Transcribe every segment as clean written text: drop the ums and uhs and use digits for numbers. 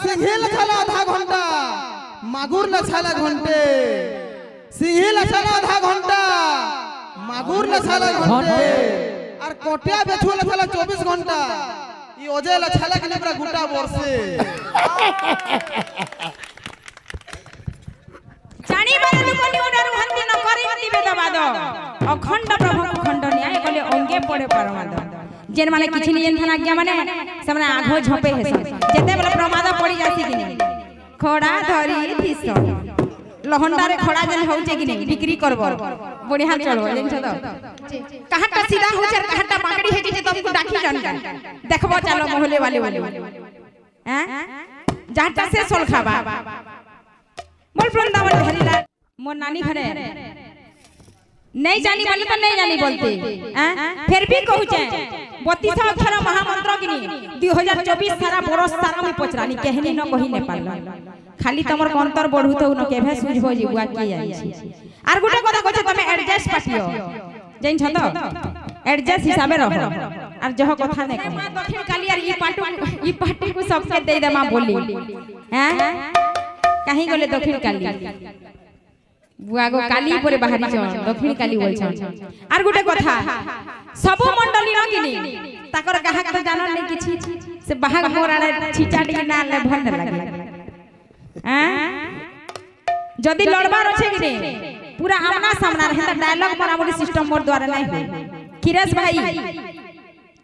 सिंघी लछाला आधा घंटा मागुर लछाला घंटे सिंघी लछाला आधा घंटा मागुर लछाला घंटे और कोटिया बेचू लछाला 24 घंटा ये ओजे लछाला के पूरा गुटा बरसे जानी बारे तो कोनी ओडर हंती न करी दिबे दबाद अखंड प्रभु खंड न्याय कले अंगे पड़े परमाद जेन माने किछि नियन थाना आज्ञा माने से माने आघो झपे हेस जेते बेले प्रमाद पड़ी जासी कि नहीं खड़ा धरी थिस लहंडा रे खड़ा जेन होउचे कि नहीं बिक्री करबो बढ़िया चलबो जेन छ तो कहाटा सीधा होचे कहाटा पाकड़ी हे जे तुमको डाकी जन देखबो चलो मोहल्ले वाले हैं जाटा से सोल खाबा बोल वृंदावन हरिलाल मोर नानी घरे नहीं जानी बोले तो नहीं जानी बोलते फिर भी कहू छे 32 अक्षर महामंत्र किनी 2024 सारा बरस सारा में पचरानी कहनी न कहि नेपाल खाली तमर अंतर बढ़ू तो न केभे सुझ हो जीवा की आई छी आर गुटे कथा कहछे तमे एडजस्ट पाटियो जैन छ तो एडजस्ट हिसाबे रहो आर जह कथा नै कह दक्षिण काली आर ई पार्टी को सबके दे देमा बोली हैं कहीं गले दक्षिण काली बुआगो काली परे बाहरी छ दक्षिण काली बोल छ आर गुटे कथा सब मंडली न किनी ताकर गाहक तो जानन नै किछि से बाहर मोर आड़े छिचाटी ना ले भल न लागे हैं जदी लड़बार अछि कि नै पूरा आमना सामना रहता डायलॉग मोरामोरी सिस्टम मोर द्वारा नै हो किरस भाई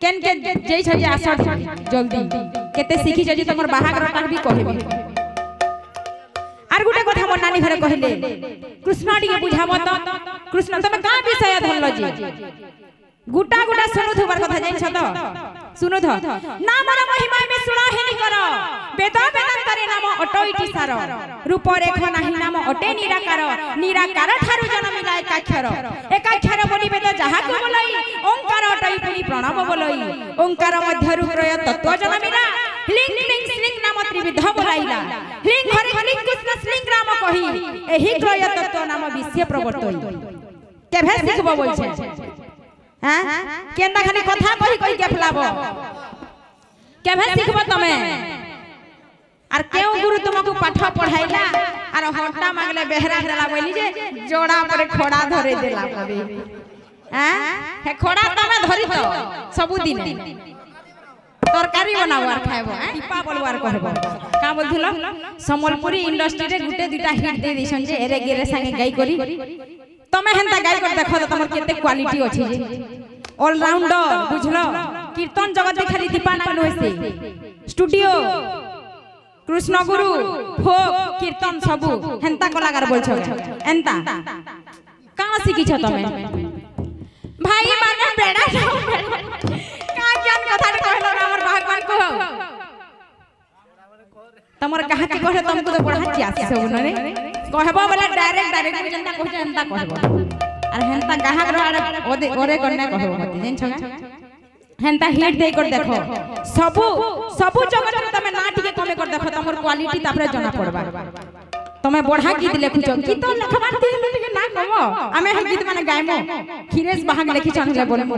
केन के जई छ जे आसट जल्दी केते सीखी छ जे तमर बाहागर टाक भी कहबे आर गुटे कथा मोर नानी घरे कहले कृष्ण डी बुझाबो त कृष्ण तमे का विषय धरलो जी गुटा गुटा सुनु थबार कथा जाइन छ त सुनु थ नामर महिमा में सुना हेनी करो वेद वेदांतरे नाम अटोइटी सार रूप रेख नाही नाम अटे निराकार निराकार ठारु जन्म मिला एकाक्षर बोली वेद जहा को बोलाई ओंकार अटोइ पुनी प्रणव बोलाई ओंकार मध्यरु त्रय तत्व जन्म मिला लिंग लिंग लिंग नाम त्रिविध बोलाइला लिंग हरि लिंग कृष्ण लिंग राम कहि एही त्रय तत्व नाम विश्व प्रवर्तई केभे सिखबो बोल छे हैं केंदा खाली कथा कहि कहि के फलाबो केभे सिखबो तमे आर केउ गुरु तुमको पाठ पढ़ाइला आर हट्टा मांगले बेहरा देला बोली जे जोड़ा पर खोड़ा धरे देला पबे हैं हे खोड़ा तमे धरि तो सब दिन तरकारी बनाबो आर खाइबो दीपा बोलवार कहबो का बोलथुलो समलपुरी इंडस्ट्री रे गुटे दुटा हिट दे दिसन जे एरे गेरे संगे गाई करी तमे हेंता गाई कर देखो तमर केते क्वालिटी अछि जे ऑल राउंडर बुझलो कीर्तन जगत में खाली दीपा ना होइसे स्टूडियो कृष्ण गुरु फोक कीर्तन सबु हेंता कलाकार बोल छ एंता का सिखि छ तमे भाई माने बेड़ा का ज्ञान कथा कहलो हमर भगवान को तमर कहा के कहे तुमको तो पढ़ा छी आसी सब नरे कहबो बोले डायरेक्ट जनता कह जनता कहबो अरे हेंता गाहक रो ओरे करना कहबो मत जेन छगा हेंता हिट दे कर देखो सबु जगत में तमे ना टिके कमे कर देखो तमर क्वालिटी तापरे जना पड़बा तमे बढ़ा गीत लेखु छ गीत लेखबार टिके ना कहबो हमें हम गीत माने गायमो खिरेश बाहाग लेखि छनले बोलमो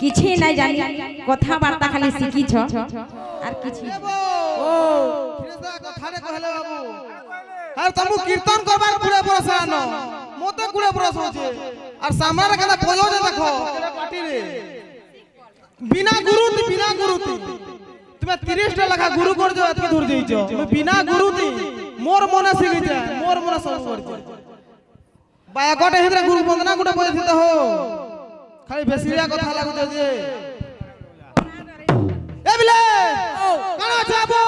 किछि नै जानी कथा वार्ता खाली सिखी छ आर किछि ओ खिरेशा कथा रे कहले बाबू आर तमु कीर्तन करबार पूरा बरसा न मोते कुड़े बरस होचे आर सामने रे कना पयो जे देखो केले पार्टी रे बिना गुरु तुम्हें 30 टा लखा गुरु कर जो अति दूर जई छ मैं बिना गुरु ती मोर मने सिखि जा मोर मन सब कर छ बाया गोटे हितरा गुरु वंदना गुटे बोलथित हो खाली बेसिया कथा लागु जे ए बिले काना छाबो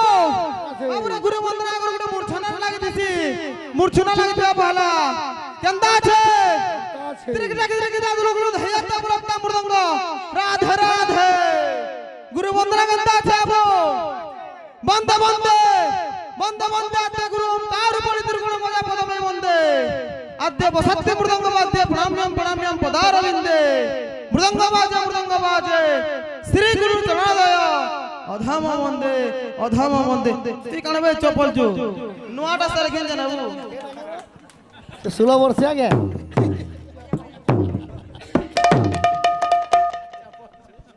हमरा गुरु वंदना कर गुटे मूर्छना लागि दिसी मूर्छना लागि तो भला केंदा छे त्रिकटा लोग धैयता बुलता मृदंग राधे राधे गुरु वंदना केंदा छाबो बंदे बंदे बंदे बंदे आते गुरु तार पड़ी दुर्गुण मजा पदमे बंदे आद्य सत्य मृदंग वाद्य प्रणाम्यम पदारविंदे मृदंग बाजे श्री गुरु चरणोदय अधम वंदे ती कणबे चपल जो नुआटा सर खेन जनाबू 16 वर्ष आ गया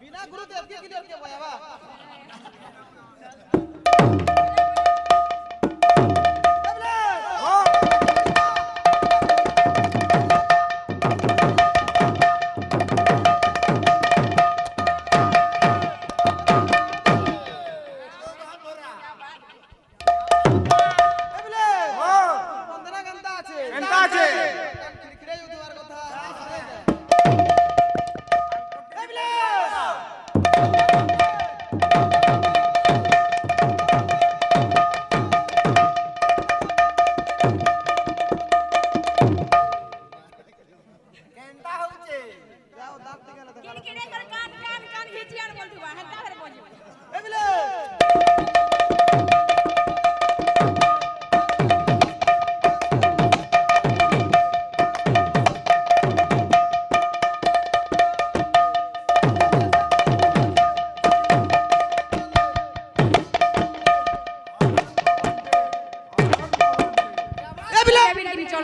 बिना गुरु के के बयाबा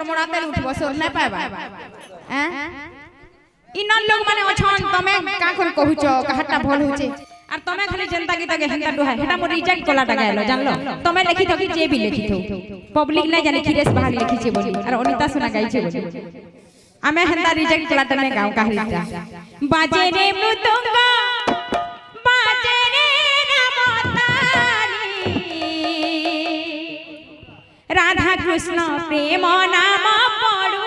চমড়াতে উঠব সোর না পাবা ইনর লোক মানে অছন তুমি কা করে কহুছ কাহাটা ভল হচ্ছে আর তুমি খালি জনতা গীতা গে হেন্তা ডুহা হেটা মো রিজেক্ট কলাটা গাইলো জানলো তুমি লিখি তো কি যে বি লিখি তো পাবলিক না জানে খিরেশ বাহার লিখিছে বলি আর অনিতা সোনা গাইছে বলি আমি হেন্তা রিজেক্ট কলাটা নে গাও কাহিনীটা বাজে রে মৃদঙ্গ বাজে রে রামতালি রাধা কৃষ্ণ প্রেম নাম পড়ু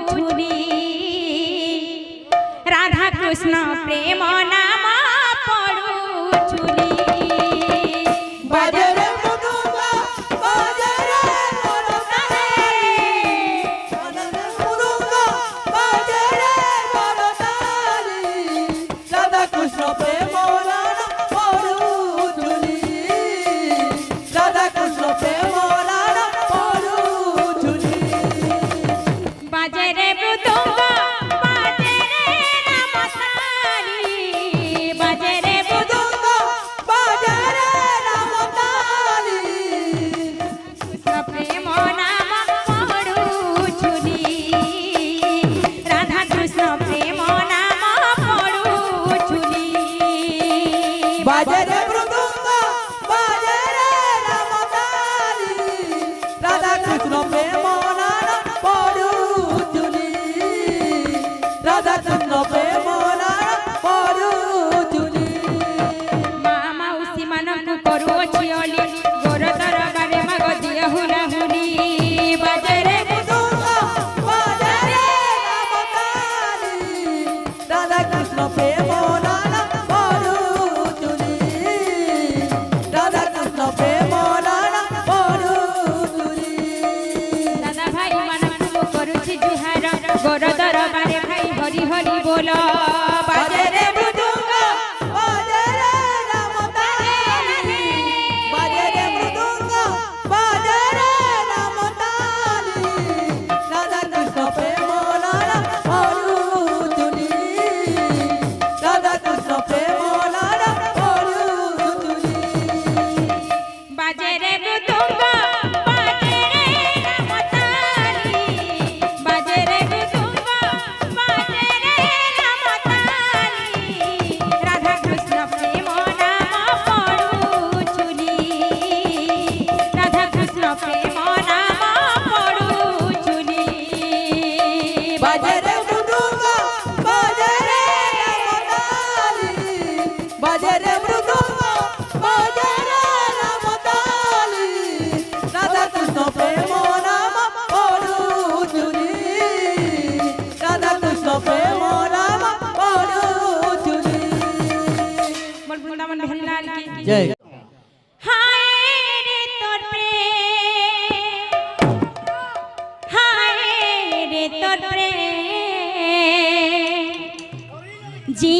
ছুরি রাধা কৃষ্ণ প্রেম নাম পড়ু ছুরি বাজে রে মৃদঙ্গ বাজে রে করতালি বাজে রে মৃদঙ্গ বাজে রে করতালি রাধা কৃষ্ণ প্রেম নাম পড়ু ছুরি রাধা কৃষ্ণ প্রেম নাম পড়ু ছুরি বাজে রে মৃদঙ্গ বাজে রে রামতালি বাজে রে মৃদঙ্গ বাজে রে রামতালি কৃষ্ণ প্রেম নাম পড়ু ছুরি রাধা কৃষ্ণ প্রেম নাম পড়ু ছুরি বাজে রে মৃদঙ্গ বাজে রে রামতালি রাধা কৃষ্ণ প্রেম নাম পড়ু ছুরি রাধা কৃষ্ণ প্রেম নাম পড়ু ছুরি মা মাউসী ମାନଙ୍କୁ କରୁଅଛି ଅଲି ଗୋର ଦରବାରେ ମାଗ ଦିଅ ହୁଲା ହୁଲି ବାଜେ ରେ মৃদঙ্গ বাজে রে রামতালি রাধা কৃষ্ণ প্রেম নাম পড়ু ছুরি রাধা কৃষ্ণ প্রেম নাম পড়ু ছুরি দাদা ভাই ମାନଙ୍କୁ ମୁଁ କରୁଛି ଜୁହାର ଗୋର ଦରବାରେ ଭାଇ ହରି ହରି ବୋଲ ବାଜେ ରେ মৃদঙ্গ বাজে রে রামতালি বাজে রে মৃদঙ্গ বাজে রে রামতালি রাধা কৃষ্ণ প্রেম নাম পড়ু ছুরি রাধা কৃষ্ণ প্রেম নাম পড়ু ছুরি বাজে রে মৃদঙ্গ বাজে রে রামতালি বাজে রে মৃদঙ্গ বাজে রে রামতালি রাধা কৃষ্ণ প্রেম নাম পড়ু ছুরি রাধা কৃষ্ণ প্রেম নাম পড়ু ছুরি বাজে রে মৃদঙ্গ বাজে রে রামতালি বাজে রে মৃদঙ্গ বাজে রে রামতালি রাধা কৃষ্ণ প্রেম নাম পড়ু ছুরি রাধা কৃষ্ণ প্রেম নাম পড়ু ছুরি বল বৃন্দাবন ভেল্লাল কি জয় হায় রে তোর প্রেম হায় রে তোর প্রেম জি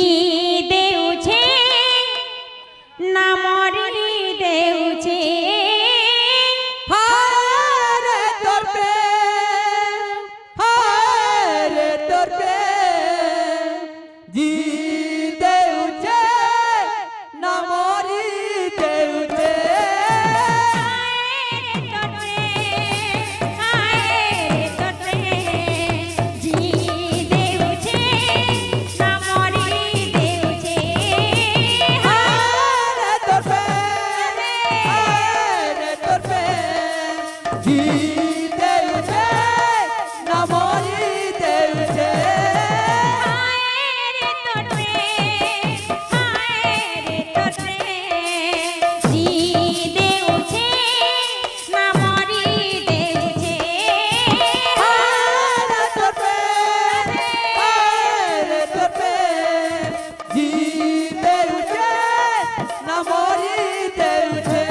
দেউছে না মরি দেউছে হায় রে তোর প্রেম হায় রে তোর প্রেম জিতে উঠে না মরিতে উঠে তোর প্রেম হায় রে তোর প্রেম জি দেউছে না মরি দেউছে হায় রে তোর প্রেম হায় রে তোর প্রেম জিতে উঠে না মরিতে উঠে হায় রে তোর প্রেম হায় রে তোর প্রেম জিতে উঠে না মরিতে উঠে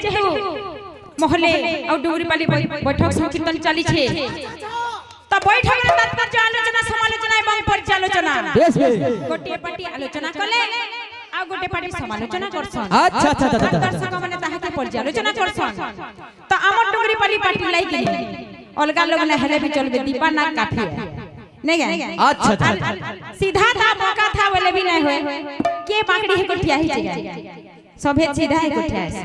যেহেতু মহলে আর ডুগরি পালি বৈঠক সংকীর্তন চালিছে তো বৈঠকের তাৎপর্য আলোচনা সমালোচনা এবং পর্যালোচনা বেশ বেশ গোটিয়ে পাটি আলোচনা কলে আর গোটে পাটি সমালোচনা করছন আচ্ছা আচ্ছা আচ্ছা দর্শক মানে তাহাকে পর্যালোচনা করছন তো আমার ডুগরি পালি পাটি লাইকি অলগা লোক না হেলে भी चलबे दीपा ना काफी नहीं गए अच्छा अच्छा सीधा था मौका था बोले भी नहीं हुए के पाकड़ी है कोठिया ही चाहिए सभे सीधा है कोठिया है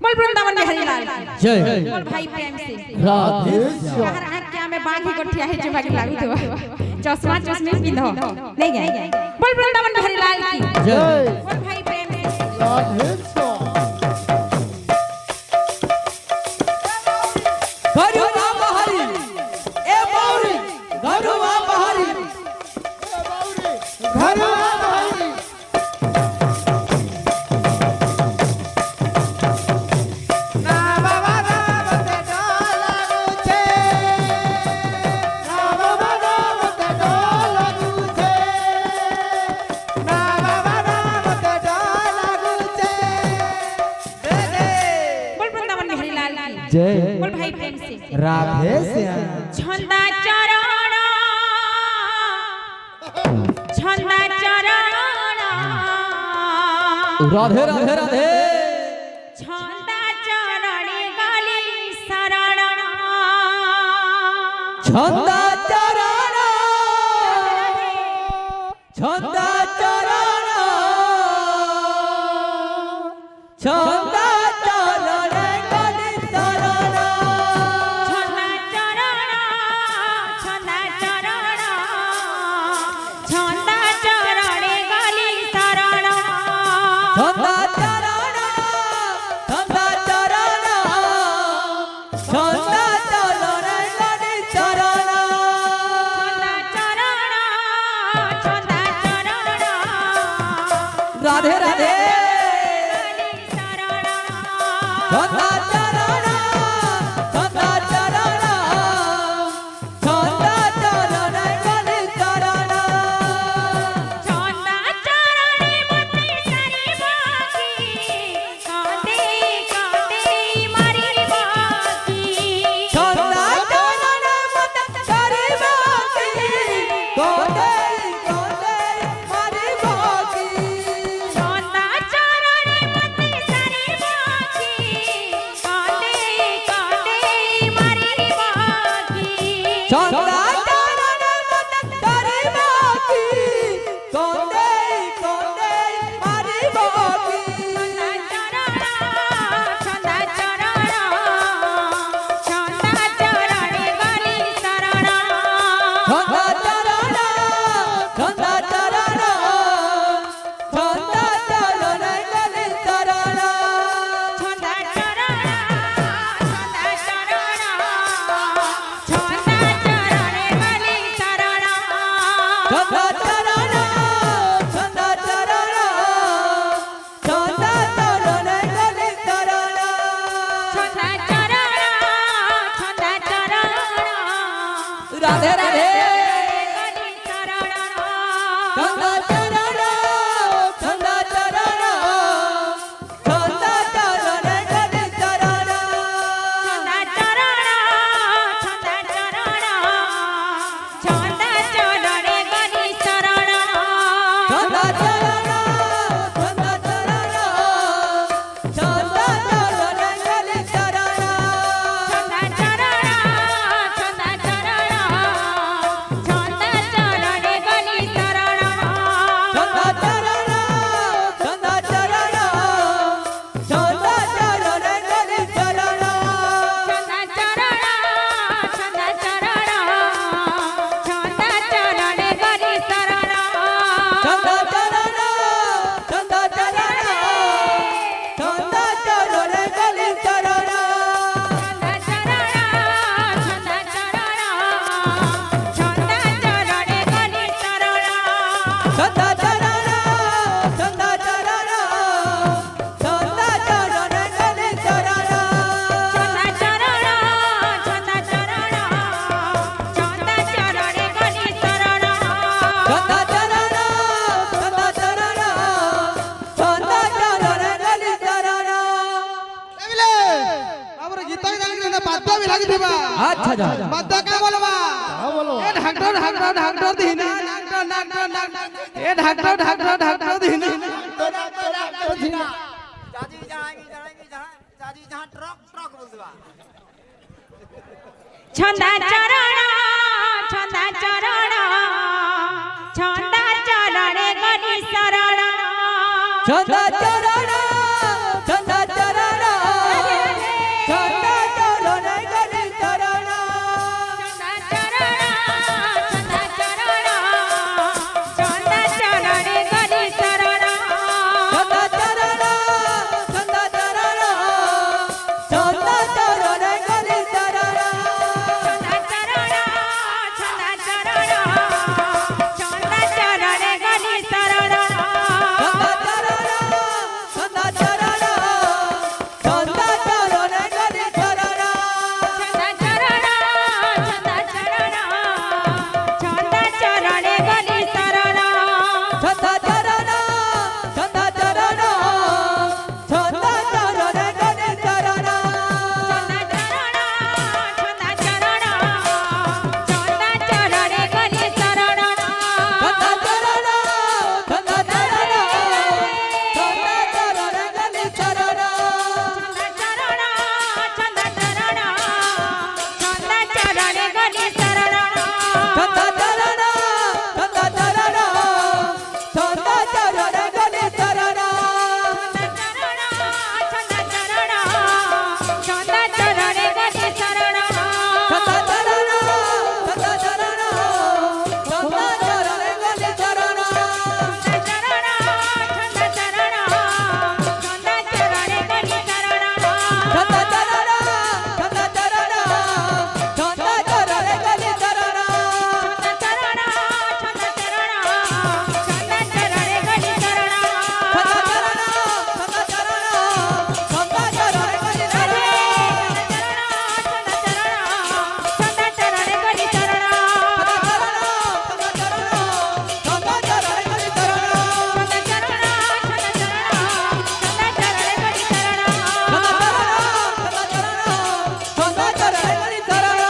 बोल वृंदावन बिहारी लाल जय बोल भाई प्रेम से राधे कहर आंख क्या में बाघ ही कोठिया है बाकी लागू तो चश्मा चश्मे पिंधो नहीं गए बोल वृंदावन बिहारी लाल की जय बोल भाई प्रेम से राधे घरुआ बहारी ए बौरी घरुआ बहारी घरुआ बहारी ना बाबा ना बते डाला गुछे ना बाबा ना बते डाला गुछे ना बाबा ना बते डाला गुछे दे दे बोल वृंदावन बिहारी लाल की जय बोल भाई प्रेम से राधे श्याम छंदा चरण छंदा चरण राधे राधे राधे छंदा चरण गली शरण छंदा चरण छंदा चरण छंदा चरण गली शरण छंदा चरण छंदा चरण छंदा चरण गली शरण छंदा चरण छंदा चरण छंदा चरण गली शरण छंदा चरण राधे राधे शरण छंदा चरण छंदा चरण छंदा चरण गली शरण छंदा चरणे मते सरी बाकी कांदे कांदे मारी बाकी छंदा चरण मत करे बाकी कोदे कोदे मारी बाकी छंदा चरणे मते सरी बाकी कांदे कांदे मारी बाकी छंदा चरण मत करे बाकी कोदे कोदे मारी बाकी छंदा चरण छंदा चरणे गली शरण छंदा चरण छंदा चरण छंदा चरण गली शरण छंदा चरण छंदा चरण छंदा चरणे गली शरण छंदा चरण छंदा चरण छंदा चरण गली शरण छंदा चरण छंदा चरण राधे राधे गली शरण छंदा चरण छंदा चरण छंदा चरण गली शरण छंदा चरण छंदा चरण छंदा चरणे गली शरण छंदा चरण छंदा चरण छंदा चरण गली शरण छंदा चरण छंदा चरण बाबू गीत गाने के बाद्य भी लगी थी बा अच्छा जा बाद्य का बोलबा हाँ बोलो ए ढाकटर दीना नाक ए ढाकटर दीना चाची जहाँ ट्रक बोल देबा छंदा चरण छंदा चरण गनी शरण चंदा चरण चंदा चरण चंदा चरण गनि चरण छंदा चरण छंदा चरण गनी शरण चंदा चरण चंदा चरण चंदा चरण गनि चरण छंदा चरण छंदा चरण छंदा चरण गनी शरण चंदा चरण चंदा चरण चंदा चरण गनि चरण छंदा चरण छंदा चरण छंदा चरण गनी शरण चंदा चरण चंदा चरण चंदा चरण गनि चरण छंदा चरण छंदा चरण छंदा चरण गनी शरण चंदा चरण चंदा चरण चंदा चरण गनि चरण छंदा चरण छंदा चरण गनी शरण चंदा चरण चंदा चरण चंदा चरण गनि चरण छंदा चरण छंदा चरण गनी शरण चंदा चरण चंदा चरण चंदा चरण गनि चरण छंदा चरण छंदा चरण गनी शरण चंदा चरण चंदा चरण चंदा चरण गनि चरण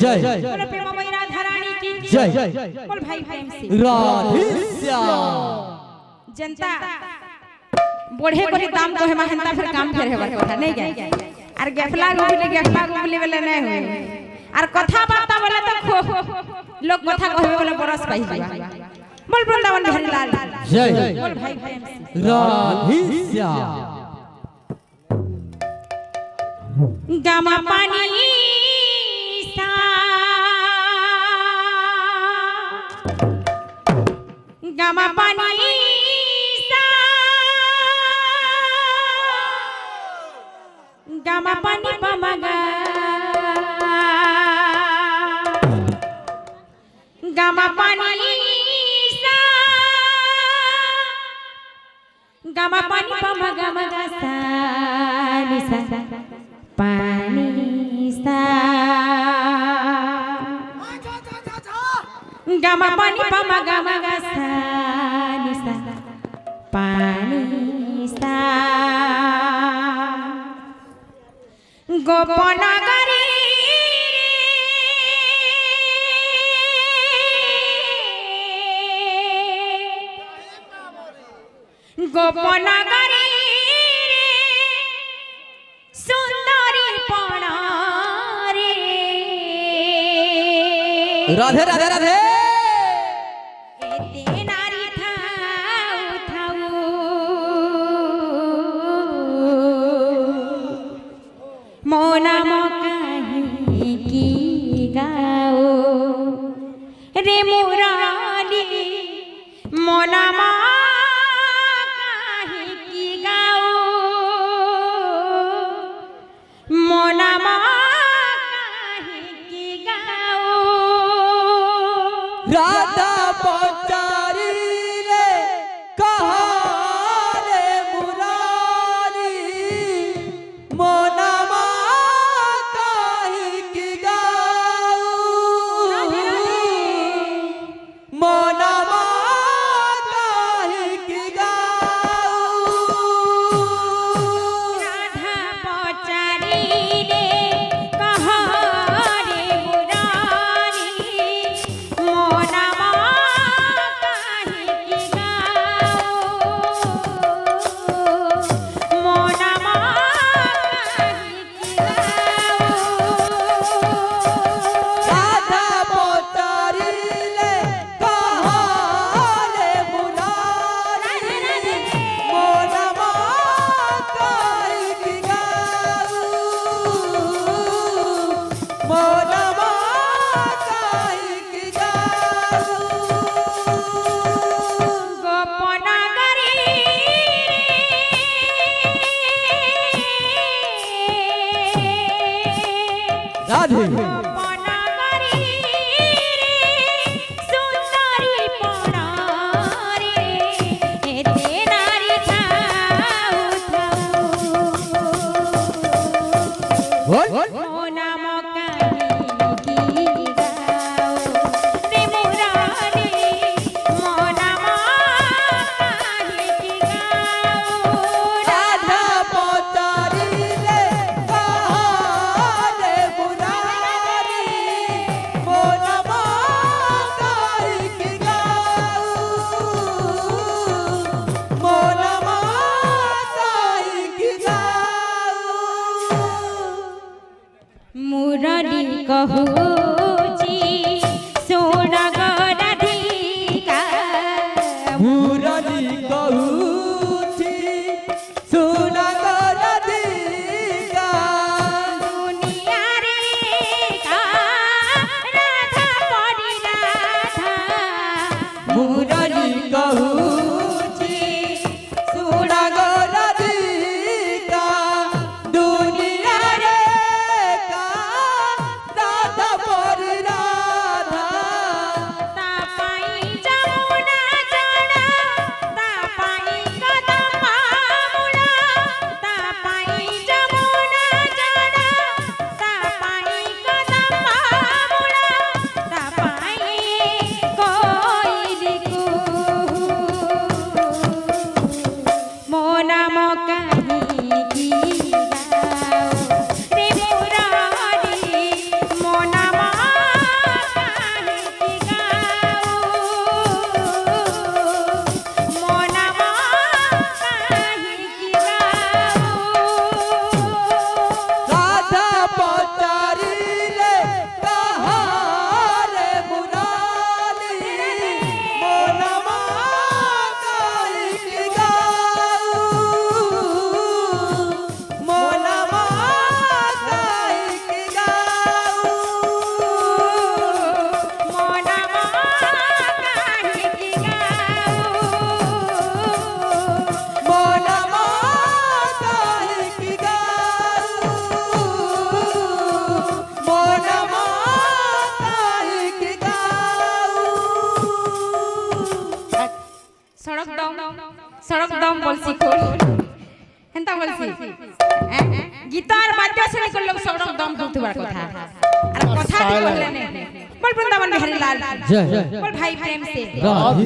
जय बोलो प्रेम मई राधा रानी की जय बोल भाई प्रेम से राधे श्याम जनता बढ़े कोरी दाम को है महंता फिर काम फेर हेबर कथा नहीं गए और गेफला गुबली वाले नहीं हुए और कथा बार्ता बोले तो लोग कथा कहबे बोले बरस पाई जीवा बोल वृंदावन बिहारी लाल जय बोल भाई प्रेम से राधे श्याम गामा पानी सा गामा पानी सा गामा पानी पमगा गामा पानी सा गामा पानी पमगा मगा सा निसा पानी सा गामा पानी पमा गामा गा सा निसा पानी सा गोपन गरी गोपन गरी सुंदरी पणा रे राधे राधे राधे एते नारी थाउ थाउ मोना मकाही की गाओ रे मुराली मोना मकाही की गाओ मोना मकाही की गाओ राधा पचारी रे कहा रे मुरारी मोनमा काहे की गाऊ রাধে পনাগরি সুন্দরী পনারে এতে নারী থাউ বল ও নাম কাহিনী গাও রে মুরারি মো নাম কাহিনী গাও রাধা পচারিলে কাহারে মুরারি মন মাতাই কি গাও মন মাতাই কি গাও মুরলি কহুচি সোণ গরাধিকা মুরলি কহুছি সুনগর দিগা দুনিয়ারে কা রাধা পরি রাধা মুরলি কহুছি সুনগর দিগা দুনিয়ারে কা রাধা পরি রাধা তা পাই যমুনা জড়া তা পাই কদম মূলা তা পাই যমুনা জড়া তা পাই কদম মূলা তা পাই কইলি কুহু মো নাম কাহিনী গাও রে মুরারি মো নাম কাহিনী গাও মো নাম কাহিনী গাও রাধা পচারিলে কাহারে মুরালি মন মাতাই কি গাও মন মাতাই কি গাও মো নাম কাহিনী গাও মন মাতাই কি গাও মন মাতাই কি গাও সড়ক দম বলছি কোন হেন্তা বলছি গীতার বাদ্য শ্রেণী করলে সড়ক দম করতেবার কথা আর কথা বললে নে বল বৃন্দাবন বিহারী লাল জয় জয় বল ভাই প্রেম সে রাধে